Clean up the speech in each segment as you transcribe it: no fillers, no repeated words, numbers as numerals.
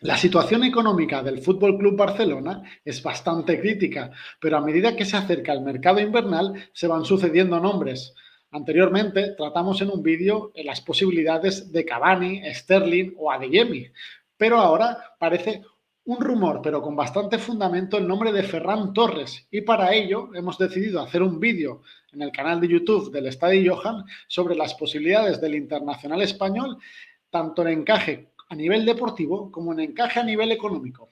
La situación económica del Fútbol Club Barcelona es bastante crítica, pero a medida que se acerca el mercado invernal se van sucediendo nombres. Anteriormente tratamos en un vídeo las posibilidades de Cavani, Sterling o Adeyemi, pero ahora parece un rumor, pero con bastante fundamento, el nombre de Ferran Torres, y para ello hemos decidido hacer un vídeo en el canal de YouTube del Estadio Johan sobre las posibilidades del internacional español, tanto en encaje a nivel deportivo como en encaje a nivel económico.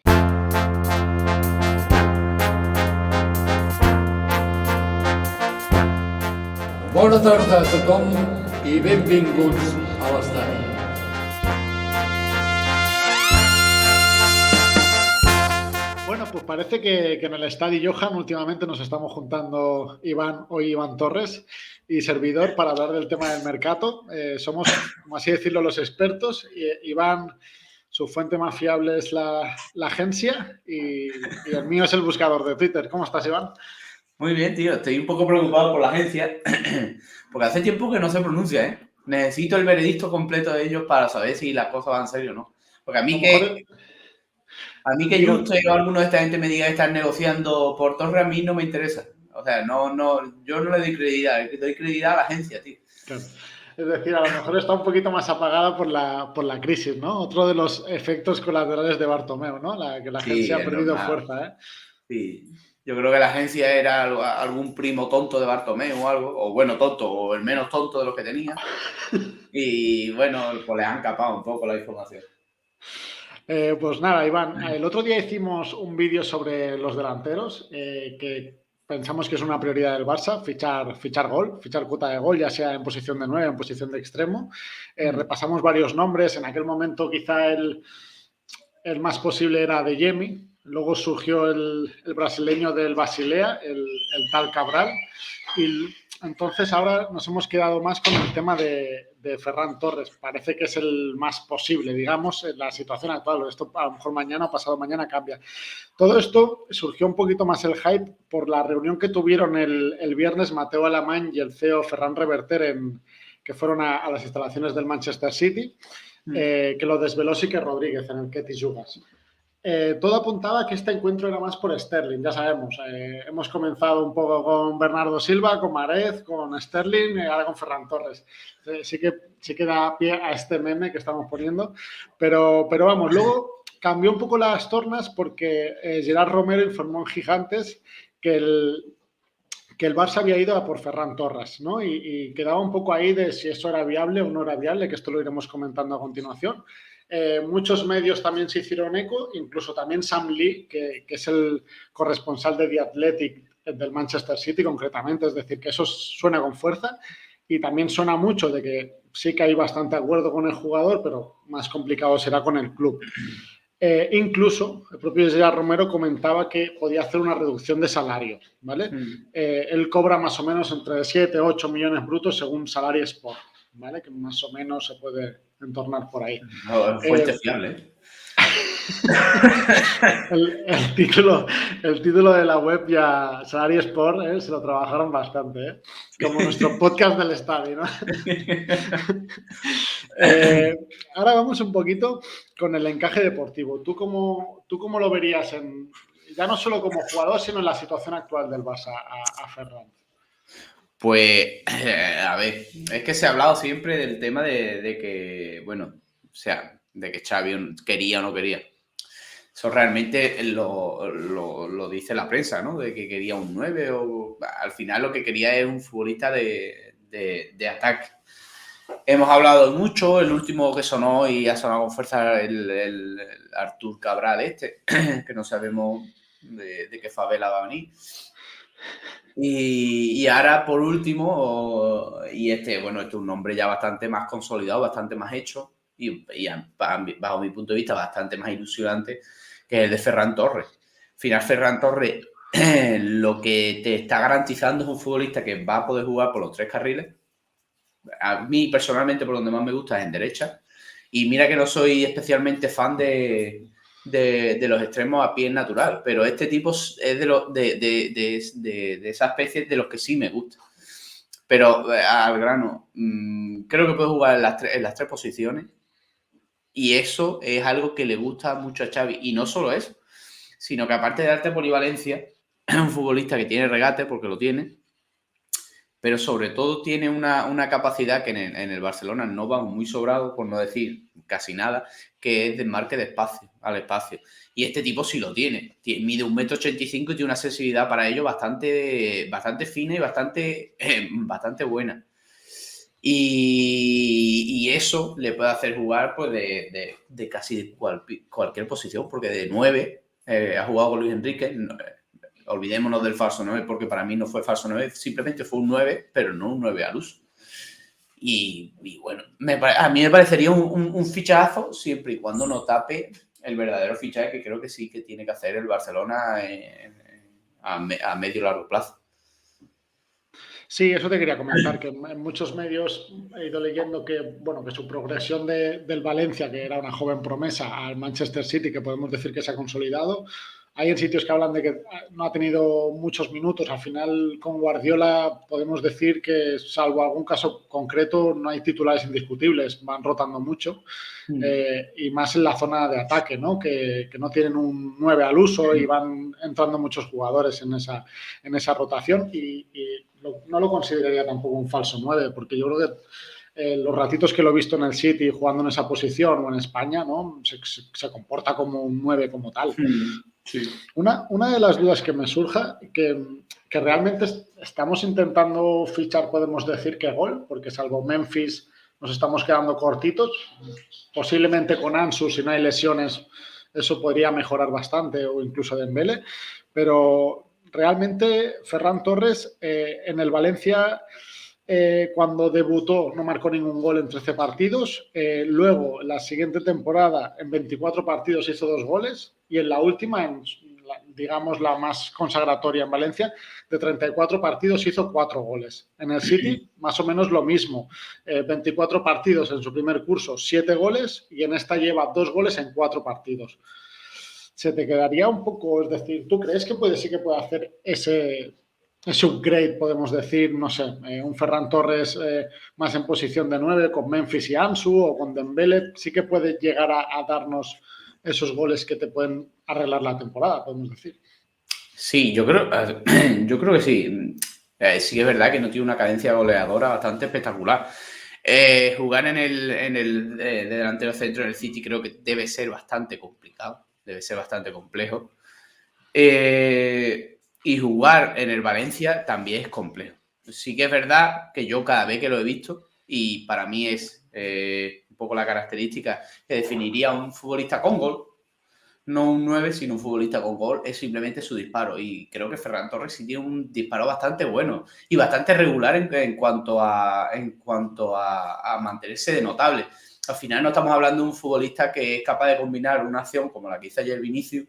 Bona tarda a tothom i benvinguts a l'estadi. Bueno, pues parece que en el Estadio Johan últimamente nos estamos juntando Iván Torres y servidor para hablar del tema del mercado. Somos, como así decirlo, los expertos. Iván, su fuente más fiable es la agencia y el mío es el buscador de Twitter. ¿Cómo estás, Iván? Muy bien, tío. Estoy un poco preocupado por la agencia porque hace tiempo que no se pronuncia, ¿eh? Necesito el veredicto completo de ellos para saber si las cosas van en serio o no. Porque A lo mejor, a mí que digo, Justo o alguno de esta gente me diga que están negociando por Torres, a mí no me interesa. O sea, yo no le doy credibilidad, le doy credibilidad a la agencia, tío. claro. Es decir, a lo mejor está un poquito más apagada por la crisis, ¿no? Otro de los efectos colaterales de Bartomeu, ¿no? Que la Sí, agencia ha es perdido normal. fuerza, ¿eh? Sí. Yo creo que la agencia era algún primo tonto de Bartomeu o algo, o bueno, tonto, o el menos tonto de los que tenía. Y bueno, pues les han capado un poco la información. Pues nada, Iván, el otro día hicimos un vídeo sobre los delanteros, que pensamos que es una prioridad del Barça, fichar gol, fichar cuota de gol, ya sea en posición de 9 o en posición de extremo. Repasamos varios nombres, en aquel momento quizá el más posible era Adeyemi, luego surgió el brasileño del Basilea, el tal Cabral, y entonces ahora nos hemos quedado más con el tema de Ferran Torres. Parece que es el más posible, digamos, en la situación actual. Esto a lo mejor mañana o pasado mañana cambia. Todo esto surgió un poquito más el hype por la reunión que tuvieron el viernes Mateo Alemany y el CEO Ferran Reverter, que fueron a las instalaciones del Manchester City, que lo desveló Sique Rodríguez en el Ketty Jugas. Todo apuntaba a que este encuentro era más por Sterling, ya sabemos. Hemos comenzado un poco con Bernardo Silva, con Marez, con Sterling, ahora con Ferran Torres. Sí que da pie a este meme que estamos poniendo, pero vamos, luego cambió un poco las tornas porque Gerard Romero informó en Gigantes que el Barça había ido a por Ferran Torres, ¿no? Y quedaba un poco ahí de si eso era viable o no era viable, que esto lo iremos comentando a continuación. Muchos medios también se hicieron eco, incluso también Sam Lee, que es el corresponsal de The Athletic del Manchester City concretamente, es decir, que eso suena con fuerza y también suena mucho de que sí que hay bastante acuerdo con el jugador, pero más complicado será con el club. Incluso el propio Gerard Romero comentaba que podía hacer una reducción de salario, ¿vale? Él cobra más o menos entre 7 y 8 millones brutos según Salary Sport, ¿vale? Que más o menos se puede entornar por ahí. No, fuente fiable, ¿eh? El título de la web ya, Salary Sport, se lo trabajaron bastante, ¿eh? Como nuestro podcast del estadio, ¿no? Ahora vamos un poquito con el encaje deportivo. Tú cómo lo verías ya no solo como jugador, sino en la situación actual del Barça a Ferran? Pues, a ver, es que se ha hablado siempre del tema de que, bueno, o sea, de que Xavi quería o no quería. Eso realmente lo dice la prensa, ¿no? De que quería un 9 o al final lo que quería es un futbolista de ataque. Hemos hablado mucho, el último que sonó y ha sonado con fuerza el Artur Cabral que no sabemos de qué favela va a venir. Y ahora, por último, bueno, este es un nombre ya bastante más consolidado, bastante más hecho y bajo mi punto de vista bastante más ilusionante, que es el de Ferran Torres. Al final, Ferran Torres lo que te está garantizando es un futbolista que va a poder jugar por los tres carriles. A mí, personalmente, por donde más me gusta es en derecha. Y mira que no soy especialmente fan de los extremos a pie natural, pero este tipo es de esa especie de los que sí me gusta. Pero al grano, creo que puede jugar en las tres posiciones. Y eso es algo que le gusta mucho a Xavi. Y no solo eso, sino que aparte de darte polivalencia, es un futbolista que tiene regate, porque lo tiene, pero sobre todo tiene una capacidad que en el Barcelona no va muy sobrado, por no decir casi nada, que es desmarque de espacio, al espacio. Y este tipo sí lo tiene. Mide 1,85 m y tiene una sensibilidad para ello bastante fina y bastante buena. Y eso le puede hacer jugar pues, de casi cualquier posición, porque de 9 ha jugado con Luis Enrique. Olvidémonos del falso 9, porque para mí no fue falso 9, simplemente fue un 9, pero no un 9 al uso. Y bueno, a mí me parecería un fichazo siempre y cuando no tape el verdadero fichaje que creo que sí que tiene que hacer el Barcelona a medio y largo plazo. Sí, eso te quería comentar, que en muchos medios he ido leyendo que, bueno, que su progresión del Valencia, que era una joven promesa, al Manchester City, que podemos decir que se ha consolidado. Hay en sitios que hablan de que no ha tenido muchos minutos. Al final, con Guardiola podemos decir que, salvo algún caso concreto, no hay titulares indiscutibles, van rotando mucho. Y más en la zona de ataque, ¿no? Que no tienen un 9 al uso y van entrando muchos jugadores en esa rotación y no lo consideraría tampoco un falso 9, porque yo creo que los ratitos que lo he visto en el City jugando en esa posición o en España, ¿no? Se comporta como un 9 como tal. Sí. Una de las dudas que me surja, que realmente estamos intentando fichar, podemos decir que Gol, porque salvo Memphis nos estamos quedando cortitos. Posiblemente con Ansu, si no hay lesiones, eso podría mejorar bastante, o incluso Dembélé, pero realmente Ferran Torres en el Valencia cuando debutó no marcó ningún gol en 13 partidos, luego la siguiente temporada en 24 partidos hizo 2 goles y en la última, digamos la más consagratoria en Valencia, de 34 partidos hizo 4 goles. En el City más o menos lo mismo, 24 partidos en su primer curso, 7 goles y en esta lleva 2 goles en 4 partidos. Se te quedaría un poco, es decir, ¿tú crees que sí que puede hacer ese upgrade, podemos decir, no sé, un Ferran Torres más en posición de 9 con Memphis y Ansu o con Dembélé, sí que puede llegar a darnos esos goles que te pueden arreglar la temporada, podemos decir? Sí, yo creo que sí. Sí es verdad que no tiene una cadencia goleadora bastante espectacular. Jugar en el de delantero centro en el City creo que debe ser bastante complicado, debe ser bastante complejo. Y jugar en el Valencia también es complejo. Sí que es verdad que yo cada vez que lo he visto, y para mí es un poco la característica que definiría a un futbolista con gol, no un 9, sino un futbolista con gol, es simplemente su disparo. Y creo que Ferran Torres sí tiene un disparo bastante bueno y bastante regular en cuanto a mantenerse de notable. Al final no estamos hablando de un futbolista que es capaz de combinar una acción como la que hizo ayer Vinicius,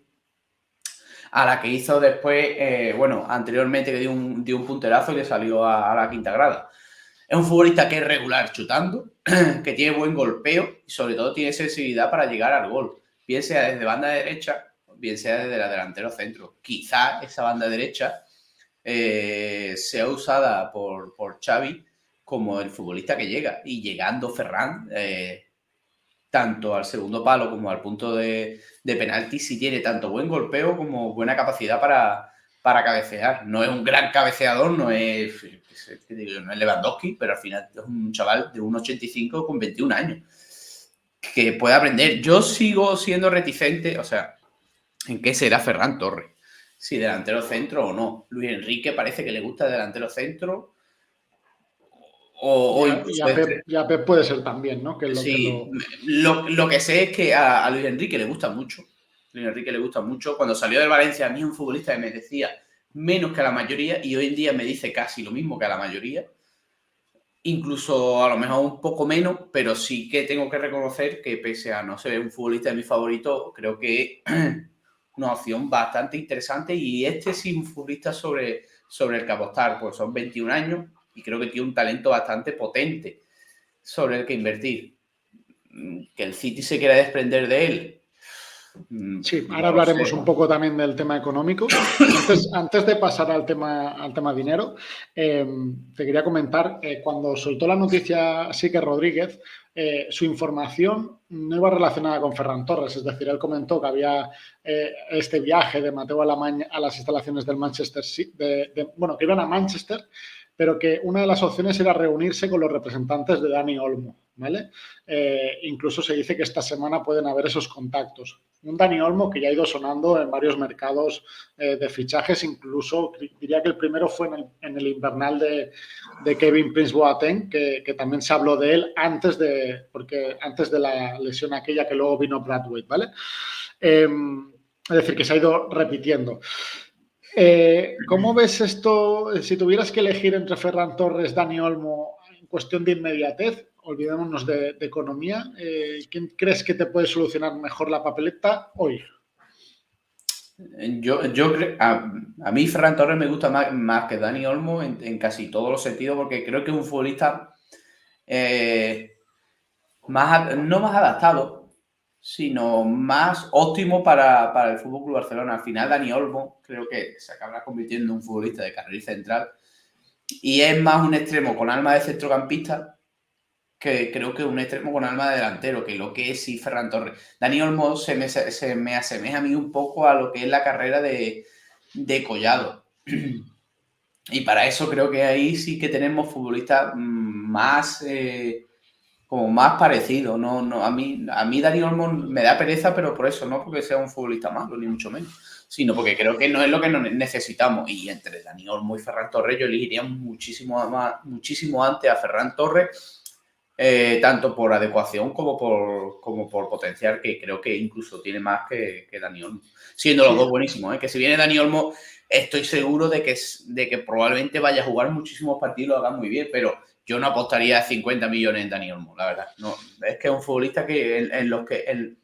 a la que hizo después, anteriormente que dio un punterazo y le salió a la quinta grada. Es un futbolista que es regular chutando, que tiene buen golpeo y sobre todo tiene sensibilidad para llegar al gol, bien sea desde banda derecha, bien sea desde la delantero centro. Quizá esa banda derecha sea usada por Xavi como el futbolista que llega, y llegando Ferran, tanto al segundo palo como al punto de penalti, sí tiene tanto buen golpeo como buena capacidad para cabecear. No es un gran cabeceador, no es Lewandowski, pero al final es un chaval de 1,85 con 21 años que puede aprender. Yo sigo siendo reticente, o sea, ¿en qué será Ferran Torres? Si delantero centro o no. Luis Enrique parece que le gusta delantero centro. Y a Pep puede ser también, ¿no? Que sí, lo que sé es que a Luis Enrique le gusta mucho. Luis Enrique le gusta mucho. Cuando salió del Valencia, a mí es un futbolista que me decía menos que a la mayoría y hoy en día me dice casi lo mismo que a la mayoría. Incluso a lo mejor un poco menos, pero sí que tengo que reconocer que pese a no ser un futbolista de mis favoritos, creo que es una opción bastante interesante y este sí es un futbolista sobre el que apostar, pues son 21 años y creo que tiene un talento bastante potente sobre el que invertir. Que el City se quiera desprender de él. Sí, ahora hablaremos un poco también del tema económico. Antes de pasar al tema dinero, te quería comentar, cuando soltó la noticia Sique Rodríguez, su información no iba relacionada con Ferran Torres. Es decir, él comentó que había este viaje de Mateu Alemany a las instalaciones del Manchester City, bueno, que iban a Manchester, pero que una de las opciones era reunirse con los representantes de Dani Olmo, ¿vale? Incluso se dice que esta semana pueden haber esos contactos. Un Dani Olmo que ya ha ido sonando en varios mercados de fichajes, incluso diría que el primero fue en el invernal de Kevin Prince Boateng, que también se habló de él antes de la lesión aquella que luego vino Brathwaite, ¿vale? Es decir, que se ha ido repitiendo. ¿Cómo ves esto? Si tuvieras que elegir entre Ferran Torres, Dani Olmo, en cuestión de inmediatez, olvidémonos de economía, ¿quién crees que te puede solucionar mejor la papeleta hoy? A mí Ferran Torres me gusta más que Dani Olmo en casi todos los sentidos, porque creo que es un futbolista no más adaptado, sino más óptimo para el Fútbol Club Barcelona. Al final, Dani Olmo creo que se acabará convirtiendo en un futbolista de carril central y es más un extremo con alma de centrocampista que creo que un extremo con alma de delantero, que lo que es sí Ferran Torres. Dani Olmo se me asemeja a mí un poco a lo que es la carrera de Collado. Y para eso creo que ahí sí que tenemos futbolistas más como más parecidos. A mí Dani Olmo me da pereza, pero por eso, no porque sea un futbolista malo, ni mucho menos, sino porque creo que no es lo que necesitamos. Y entre Dani Olmo y Ferran Torres yo elegiría muchísimo antes a Ferran Torres, tanto por adecuación como por potencial, que creo que incluso tiene más que Dani Olmo. Siendo los dos buenísimos, que si viene Dani Olmo, estoy seguro de que probablemente vaya a jugar muchísimos partidos y lo haga muy bien, pero yo no apostaría 50 millones en Dani Olmo, la verdad. No, es que es un futbolista que en los que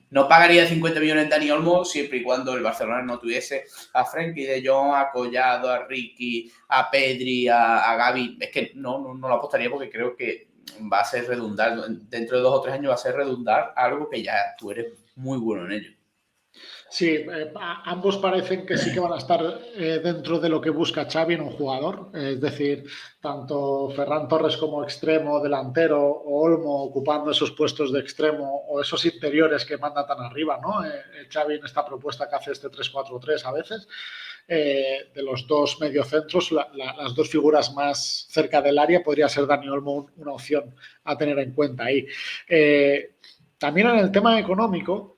no pagaría 50 millones en Dani Olmo siempre y cuando el Barcelona no tuviese a Frenkie de Jong, a Collado, a Ricky, a Pedri, a Gavi. Es que no lo apostaría porque creo que va a ser redundar. Dentro de 2 o 3 años va a ser redundar algo que ya tú eres muy bueno en ello. Sí, ambos parecen que sí que van a estar dentro de lo que busca Xavi en un jugador. Es decir, tanto Ferran Torres como extremo, delantero, o Olmo ocupando esos puestos de extremo o esos interiores que manda tan arriba, ¿no? Xavi en esta propuesta que hace este 3-4-3 a veces, de los dos mediocentros, las dos figuras más cerca del área, podría ser Dani Olmo una opción a tener en cuenta ahí. También en el tema económico,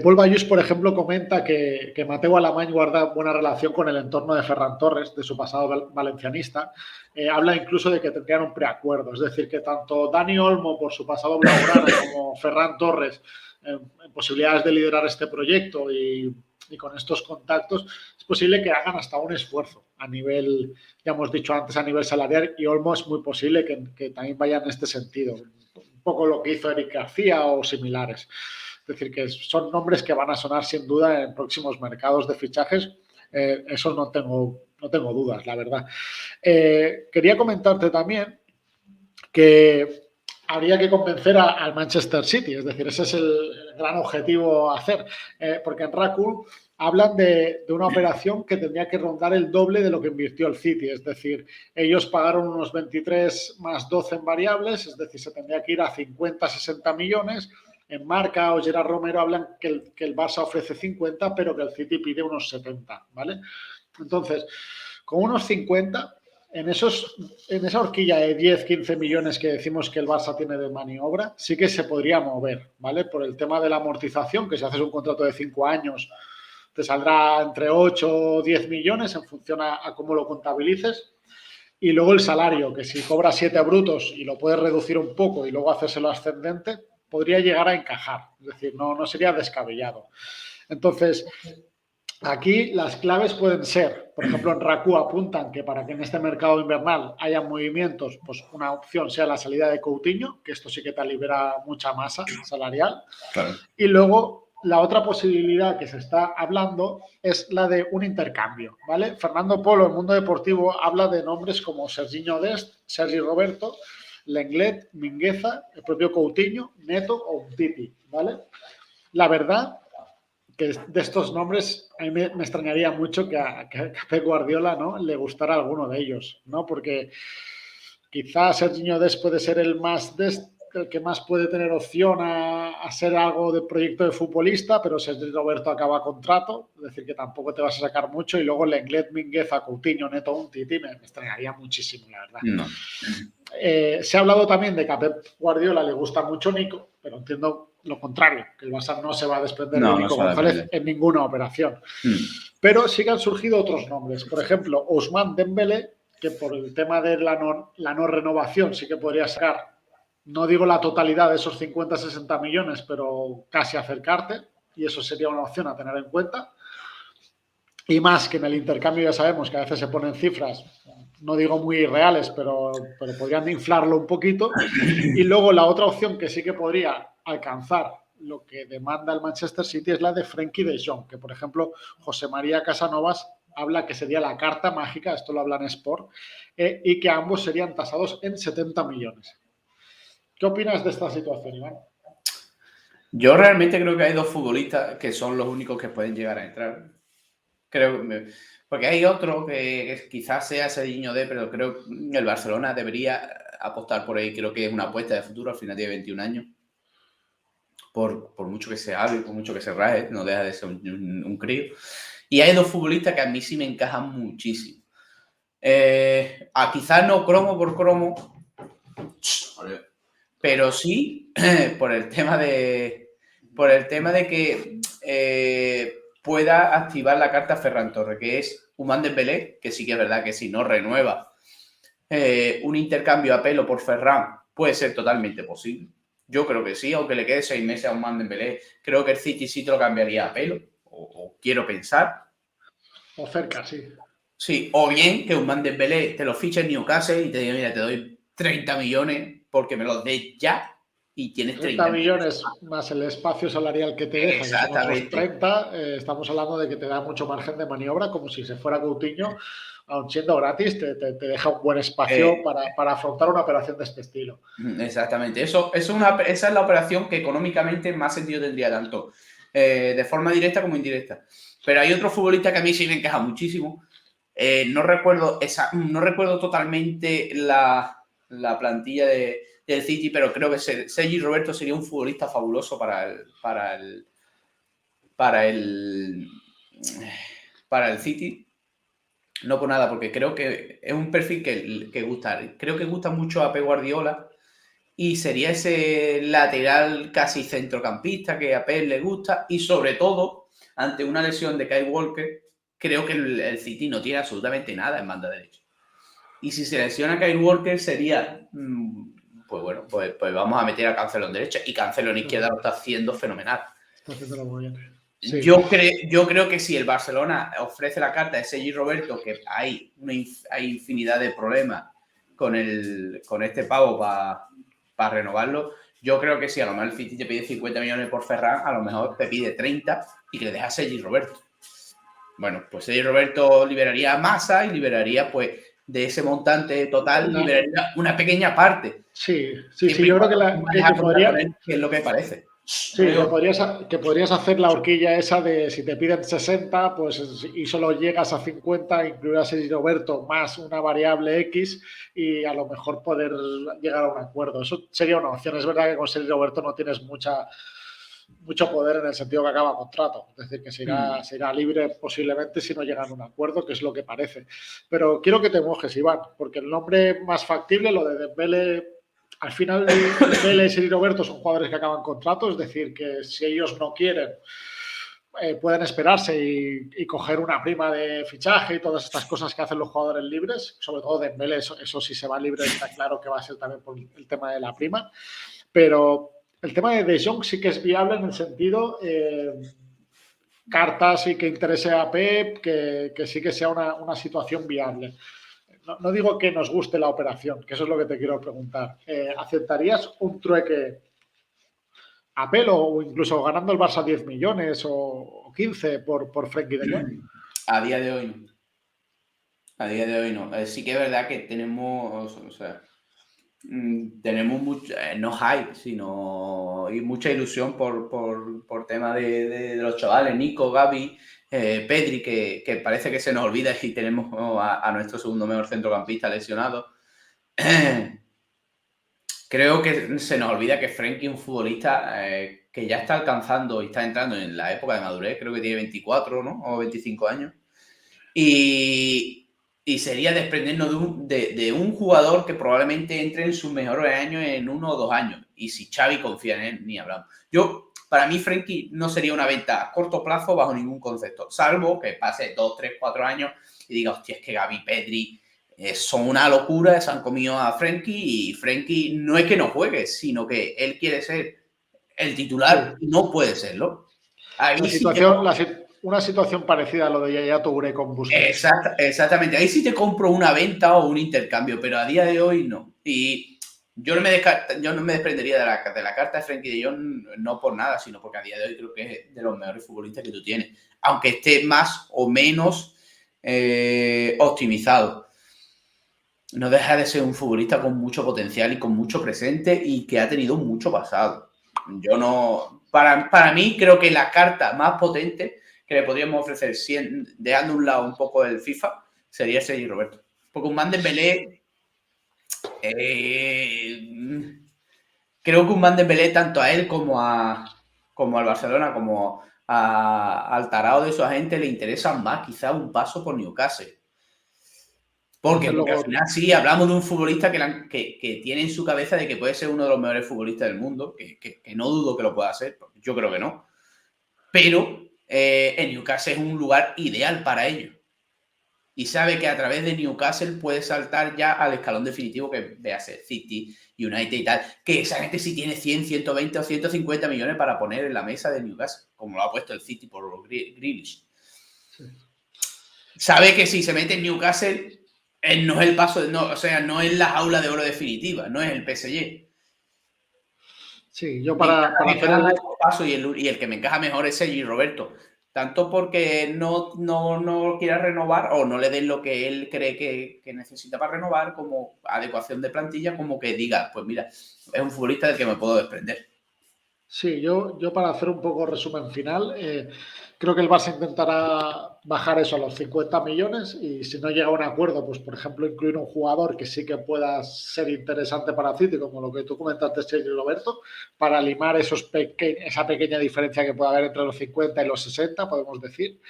Paul Bayús, por ejemplo, comenta que Mateu Alemany guarda buena relación con el entorno de Ferran Torres, de su pasado valencianista. Habla incluso de que tendrían un preacuerdo, es decir, que tanto Dani Olmo, por su pasado blaugrana, como Ferran Torres, en posibilidades de liderar este proyecto y con estos contactos, es posible que hagan hasta un esfuerzo a nivel, ya hemos dicho antes, a nivel salarial, y Olmo es muy posible que también vaya en este sentido. Un poco lo que hizo Eric García o similares. Es decir, que son nombres que van a sonar sin duda en próximos mercados de fichajes. Eso no tengo dudas, la verdad. Quería comentarte también que habría que convencer al Manchester City, es decir, ese es el gran objetivo a hacer, porque en Raku hablan de una operación que tendría que rondar el doble de lo que invirtió el City, es decir, ellos pagaron unos 23 más 12 en variables, es decir, se tendría que ir a 50-60 millones. En Marca o Gerard Romero hablan que el Barça ofrece 50, pero que el City pide unos 70, ¿vale? Entonces, con unos 50, en esa horquilla de 10-15 millones que decimos que el Barça tiene de maniobra, sí que se podría mover, ¿vale? Por el tema de la amortización, que si haces un contrato de 5 años, te saldrá entre 8 o 10 millones en función a cómo lo contabilices. Y luego el salario, que si cobras 7 brutos y lo puedes reducir un poco y luego hacérselo ascendente, podría llegar a encajar, es decir, no sería descabellado. Entonces, aquí las claves pueden ser, por ejemplo, en Raku apuntan que para que en este mercado invernal haya movimientos, pues una opción sea la salida de Coutinho, que esto sí que te libera mucha masa salarial. Claro. Y luego la otra posibilidad que se está hablando es la de un intercambio, ¿vale? Fernando Polo, en Mundo Deportivo, habla de nombres como Serginho Dest, Sergi Roberto, Lenglet, Mingueza, el propio Coutinho, Neto o Umtiti, ¿vale? La verdad que de estos nombres a mí me extrañaría mucho que a Pep Guardiola, ¿no?, le gustara alguno de ellos, ¿no? Porque quizás Serginho Dest puede ser el más el que más puede tener opción a ser algo de proyecto de futbolista, pero Sergi Roberto acaba contrato, es decir, que tampoco te vas a sacar mucho. Y luego Lenglet, Mingueza, Coutinho, Neto, Umtiti, me extrañaría muchísimo, la verdad. No. Se ha hablado también de que a Pep Guardiola le gusta mucho Nico, pero entiendo lo contrario, que el Barça no se va a desprender de Nico González en ninguna operación. Pero sí que han surgido otros nombres. Por ejemplo, Ousmane Dembélé, que por el tema de la no renovación sí que podría sacar, no digo la totalidad de esos 50-60 millones, pero casi acercarte, y eso sería una opción a tener en cuenta. Y más que en el intercambio ya sabemos que a veces se ponen cifras, no digo muy irreales, pero podrían inflarlo un poquito. Y luego la otra opción que sí que podría alcanzar lo que demanda el Manchester City es la de Frenkie de Jong, que por ejemplo José María Casanovas habla que sería la carta mágica, esto lo habla en Sport, y que ambos serían tasados en 70 millones. ¿Qué opinas de esta situación, Iván? Yo realmente creo que hay dos futbolistas que son los únicos que pueden llegar a entrar. Creo, porque hay otro que quizás sea Serginho D, pero creo que el Barcelona debería apostar por ahí. Creo que es una apuesta de futuro, al final tiene 21 años. Por mucho que se hable, por mucho que se raje, no deja de ser un crío. Y hay dos futbolistas que a mí sí me encajan muchísimo. Quizás no cromo por cromo, pero sí por el tema de que pueda activar la carta Ferran Torres, que es Ousmane Dembélé, que sí que es verdad que si no renueva un intercambio a pelo por Ferran puede ser totalmente posible. Yo creo que sí, aunque le quede 6 meses a Ousmane Dembélé, creo que el City sí te lo cambiaría a pelo, o quiero pensar. O cerca, sí. Sí, o bien que Ousmane Dembélé te lo fiche en Newcastle y te diga, mira, te doy 30 millones porque me los des ya y tienes 30 millones más el espacio salarial que te deja, que son otros 30, estamos hablando de que te da mucho margen de maniobra, como si se fuera Coutinho, aun siendo gratis, te deja un buen espacio para afrontar una operación de este estilo. Exactamente, esa es la operación que económicamente más sentido tendría, tanto de forma directa como indirecta. Pero hay otro futbolista que a mí sí me encaja muchísimo. No recuerdo totalmente la plantilla del City, pero creo que Sergi Roberto sería un futbolista fabuloso para el City. No por nada, porque creo que es un perfil que gusta. Creo que gusta mucho a Pep Guardiola y sería ese lateral casi centrocampista que a Pep le gusta, y sobre todo ante una lesión de Kyle Walker, creo que el City no tiene absolutamente nada en banda derecha. Y si se lesiona Kyle Walker sería, pues bueno, pues vamos a meter a Cancelo en derecha, y Cancelo en izquierda lo está haciendo fenomenal. Está haciéndolo muy bien. Sí. Yo creo que si el Barcelona ofrece la carta de Sergi Roberto, que hay infinidad de problemas con este pavo para renovarlo, yo creo que si a lo mejor el City te pide 50 millones por Ferran, a lo mejor te pide 30 y que le deja a Sergi Roberto. Bueno, pues Sergi Roberto liberaría masa y liberaría, pues, de ese montante total, liberaría una pequeña parte. Sí, yo creo que podría... Que es lo que parece. Sí, que podrías hacer la horquilla esa de si te piden 60, pues y solo llegas a 50, incluir a Sergi Roberto más una variable X y a lo mejor poder llegar a un acuerdo. Eso sería una opción. Es verdad que con Sergi Roberto no tienes mucho poder en el sentido que acaba contrato. Es decir, que se irá libre posiblemente si no llegan a un acuerdo, que es lo que parece. Pero quiero que te mojes, Iván, porque el nombre más factible, lo de Dembélé, al final Dembélé y Sergi Roberto son jugadores que acaban contrato, es decir, que si ellos no quieren, pueden esperarse y coger una prima de fichaje y todas estas cosas que hacen los jugadores libres, sobre todo Dembélé, eso si se va libre está claro que va a ser también por el tema de la prima, pero el tema de Jong sí que es viable en el sentido cartas y que interese a Pep, que sí que sea una situación viable. No digo que nos guste la operación, que eso es lo que te quiero preguntar. ¿Aceptarías un trueque a pelo o incluso ganando el Barça 10 millones o 15 por Frenkie de Jong? A día de hoy no. A día de hoy no. Sí que es verdad que tenemos, tenemos mucho, no hype, sino y mucha ilusión por tema de los chavales, Nico, Gavi, Pedri, que parece que se nos olvida y tenemos a nuestro segundo mejor centrocampista lesionado. Creo que se nos olvida que Frenkie es un futbolista que ya está alcanzando y está entrando en la época de madurez, creo que tiene 24, ¿no? O 25 años. Y sería desprendernos de un jugador que probablemente entre en sus mejores años en 1 o 2 años. Y si Xavi confía en él, ni hablamos. Para mí, Frenkie no sería una venta a corto plazo bajo ningún concepto, salvo que pase 2, 3, 4 años y diga, hostia, es que Gavi, Pedri son una locura, se han comido a Frenkie y Frenkie no es que no juegue, sino que él quiere ser el titular y no puede serlo. Ahí Una situación parecida a lo de Yaya Touré con Busquets. Exactamente. Ahí sí te compro una venta o un intercambio, pero a día de hoy no. Y yo no me desprendería de la carta de Frenkie de Jong, no por nada, sino porque a día de hoy creo que es de los mejores futbolistas que tú tienes. Aunque esté más o menos optimizado. No deja de ser un futbolista con mucho potencial y con mucho presente y que ha tenido mucho pasado. Yo no. Para mí, creo que la carta más potente que le podríamos ofrecer, dejando a un lado un poco el FIFA, sería Sergi Roberto. Porque un Man Dembélé. Creo que un Man Dembélé, tanto a él como al Barcelona, como al tarao de su agente, le interesa más quizá un paso por Newcastle. Porque al final sí, hablamos de un futbolista que tiene en su cabeza de que puede ser uno de los mejores futbolistas del mundo, que no dudo que lo pueda ser, yo creo que no. Pero en Newcastle es un lugar ideal para ello. Y sabe que a través de Newcastle puede saltar ya al escalón definitivo que vea ser City, United y tal. Que esa gente sí tiene 100, 120 o 150 millones para poner en la mesa de Newcastle, como lo ha puesto el City por los Grealish. Sí. Sabe que si se mete en Newcastle no es el paso, no es la jaula de oro definitiva, no es el PSG. Sí, yo para hacer el paso y el que me encaja mejor es Sergi Roberto. Tanto porque no quiera renovar o no le den lo que él cree que necesita para renovar, como adecuación de plantilla, como que diga, pues mira, es un futbolista del que me puedo desprender. Sí, yo para hacer un poco resumen final, creo que el Barça intentará bajar eso a los 50 millones y si no llega a un acuerdo, pues por ejemplo incluir un jugador que sí que pueda ser interesante para City, como lo que tú comentaste, Sergio Roberto, para limar esa pequeña diferencia que puede haber entre los 50 y los 60, podemos decir,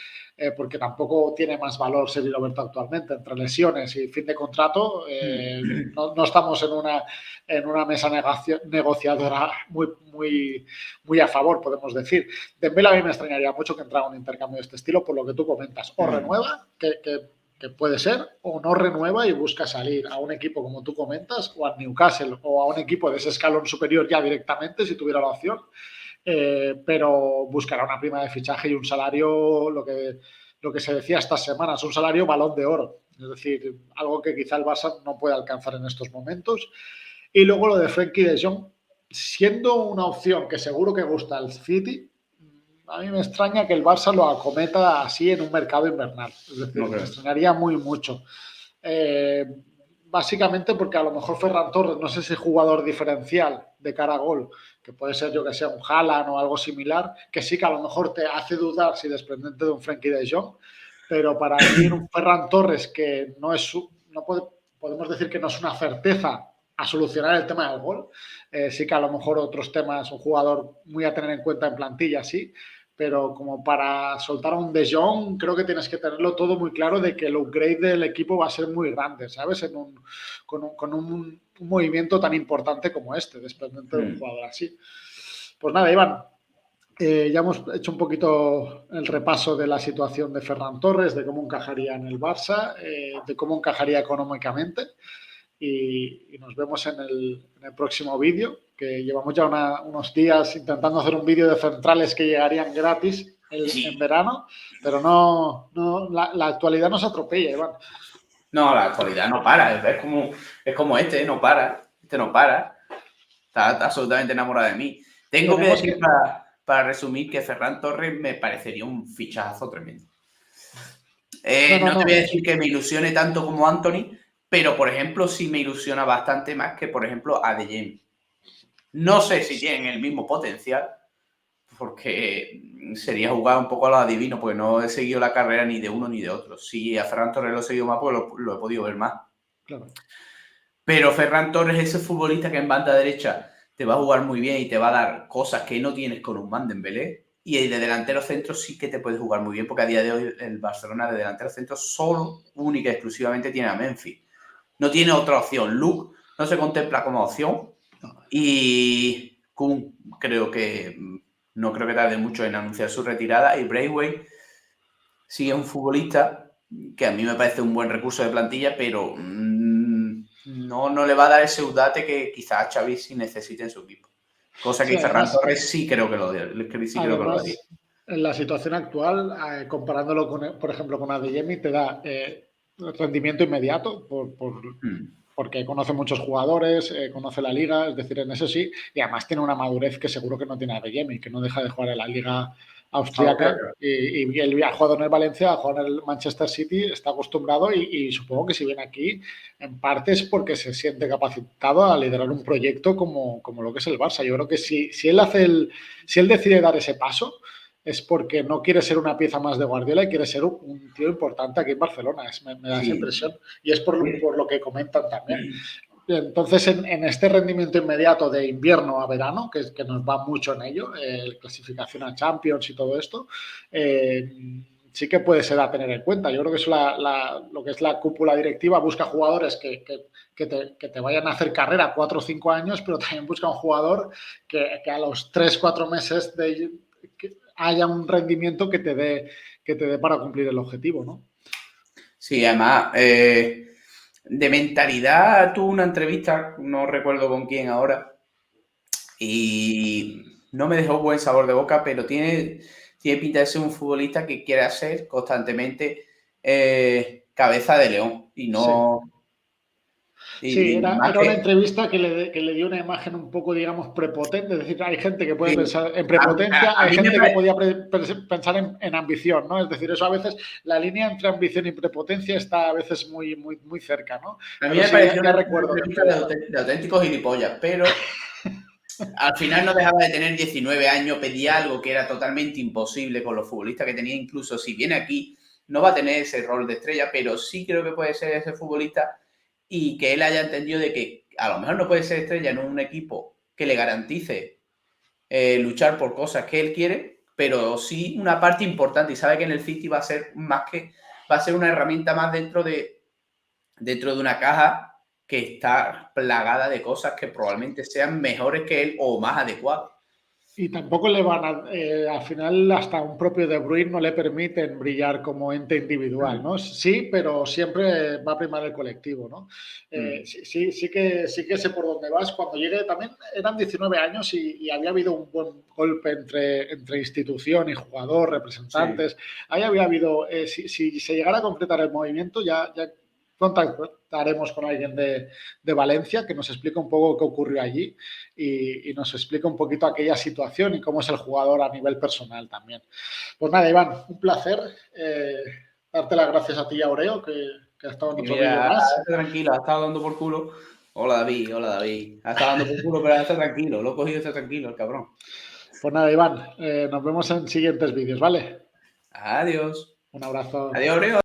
porque tampoco tiene más valor Sergio Roberto actualmente, entre lesiones y fin de contrato, no estamos en una mesa negociadora muy a favor, podemos decir. Dembélé a mí me extrañaría mucho que entrara un intercambio de este estilo, por lo que tú comentas. O renueva, que puede ser, o no renueva y busca salir a un equipo, como tú comentas, o a Newcastle, o a un equipo de ese escalón superior ya directamente, si tuviera la opción, pero buscará una prima de fichaje y un salario, lo que se decía estas semanas, un salario balón de oro. Es decir, algo que quizá el Barça no puede alcanzar en estos momentos. Y luego lo de Frenkie de Jong, siendo una opción que seguro que gusta al City, a mí me extraña que el Barça lo acometa así en un mercado invernal. Es decir, me extrañaría mucho. Básicamente porque a lo mejor Ferran Torres no es ese jugador diferencial de cara a gol, que puede ser yo que sea un Haaland o algo similar, que sí que a lo mejor te hace dudar si desprendente de un Frenkie de Jong, pero para mí un Ferran Torres que podemos decir que no es una certeza a solucionar el tema del gol, sí que a lo mejor otros temas, un jugador muy a tener en cuenta en plantilla, sí, pero como para soltar a un De Jong, creo que tienes que tenerlo todo muy claro de que el upgrade del equipo va a ser muy grande, ¿sabes? Con un movimiento tan importante como este, desprendente de un jugador así. Pues nada, Iván, ya hemos hecho un poquito el repaso de la situación de Ferran Torres, de cómo encajaría en el Barça, de cómo encajaría económicamente. Y nos vemos en el próximo vídeo, que llevamos ya unos días intentando hacer un vídeo de centrales que llegarían gratis en verano, pero la actualidad nos atropella, Iván. No, la actualidad no para, es como no para, no para, está absolutamente enamorado de mí. Tengo que decir para resumir que Ferran Torres me parecería un fichazo tremendo. No te voy a decir que me ilusione tanto como Anthony, pero, por ejemplo, sí me ilusiona bastante más que, por ejemplo, a De Jong. No sé si tienen el mismo potencial, porque sería jugar un poco a lo adivino, porque no he seguido la carrera ni de uno ni de otro. Si a Ferran Torres lo he seguido más, pues lo he podido ver más. Claro. Pero Ferran Torres es ese futbolista que en banda derecha te va a jugar muy bien y te va a dar cosas que no tienes con un Dembélé. Y de delantero centro sí que te puede jugar muy bien, porque a día de hoy el Barcelona de delantero centro solo, única y exclusivamente tiene a Memphis. No tiene otra opción. Luke no se contempla como opción. Y Kun no creo que tarde mucho en anunciar su retirada. Y Braithwaite sí es un futbolista que a mí me parece un buen recurso de plantilla, pero no le va a dar ese udate que quizás Xavi sí necesite en su equipo. Cosa que Sí, Ferran además, Torres sí creo que lo haría. en la situación actual, comparándolo con, por ejemplo, con Adeyemi, te da rendimiento inmediato porque conoce muchos jugadores, conoce la liga, es decir, en eso sí, y además tiene una madurez que seguro que no tiene Adeyemi, que no deja de jugar en la liga austriaca y él ha jugado en el Valencia, ha jugado en el Manchester City, está acostumbrado y supongo que si viene aquí, en parte es porque se siente capacitado a liderar un proyecto como lo que es el Barça. Yo creo que si él decide dar ese paso, es porque no quiere ser una pieza más de Guardiola y quiere ser un tío importante aquí en Barcelona. Me da esa impresión. Y es por lo que comentan también. Entonces, en este rendimiento inmediato de invierno a verano, que nos va mucho en ello, clasificación a Champions y todo esto, sí que puede ser a tener en cuenta. Yo creo que es lo que es la cúpula directiva busca jugadores que te vayan a hacer carrera 4 o 5 años, pero también busca un jugador que a los 3 4 meses haya un rendimiento que te dé para cumplir el objetivo, ¿no? Sí, además, de mentalidad tuvo una entrevista, no recuerdo con quién ahora, y no me dejó buen sabor de boca, pero tiene pinta de ser un futbolista que quiere ser constantemente cabeza de león y no... Sí. Sí, era una entrevista que le dio una imagen un poco, digamos, prepotente. Es decir, hay gente que puede pensar en prepotencia, hay gente que podía pensar en ambición, ¿no? Es decir, eso a veces, la línea entre ambición y prepotencia está a veces muy, muy, muy cerca, ¿no? A mí me pareció una entrevista de auténticos gilipollas, pero al final no dejaba de tener 19 años, pedía algo que era totalmente imposible con los futbolistas que tenía. Incluso si viene aquí, no va a tener ese rol de estrella, pero sí creo que puede ser ese futbolista y que él haya entendido de que a lo mejor no puede ser estrella en un equipo que le garantice luchar por cosas que él quiere, pero sí una parte importante, y sabe que en el City va a ser una herramienta más dentro de una caja que está plagada de cosas que probablemente sean mejores que él o más adecuadas. Y tampoco le van al final hasta un propio De Bruyne no le permiten brillar como ente individual, ¿no? Sí, pero siempre va a primar el colectivo, ¿no? Sí que sé por dónde vas. Cuando llegué también eran 19 años y había habido un buen golpe entre institución y jugador, representantes. Ahí había habido, si se llegara a concretar el movimiento, ya contactaremos con alguien de Valencia que nos explique un poco qué ocurrió allí y nos explique un poquito aquella situación y cómo es el jugador a nivel personal también. Pues nada, Iván, un placer darte las gracias a ti y a Aureo, que ha estado en otro vídeo más. Tranquilo, ha estado dando por culo. Hola David. Ha estado dando por culo, pero está tranquilo. Lo he cogido, está tranquilo, el cabrón. Pues nada, Iván, nos vemos en siguientes vídeos, ¿vale? Adiós. Un abrazo. Adiós, Aureo.